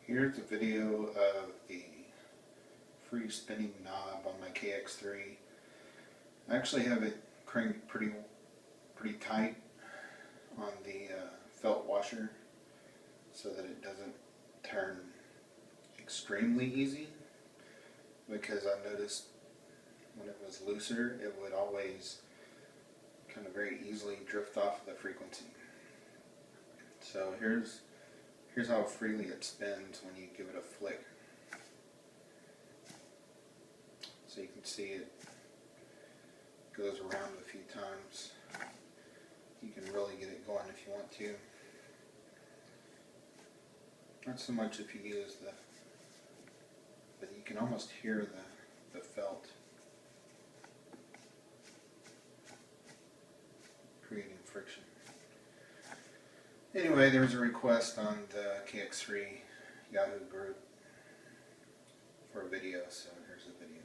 Here's a video of the free spinning knob on my KX3. I actually have it cranked pretty tight on the felt washer so that it doesn't turn extremely easy, because I noticed when it was looser it would always kind of very easily drift off of the frequency. So here's how freely it spins when you give it a flick. So you can see it goes around a few times. You can really get it going if you want to. Not so much if you use but you can almost hear the felt creating friction. Anyway, there was a request on the KX3 Yahoo group for a video, so here's the video.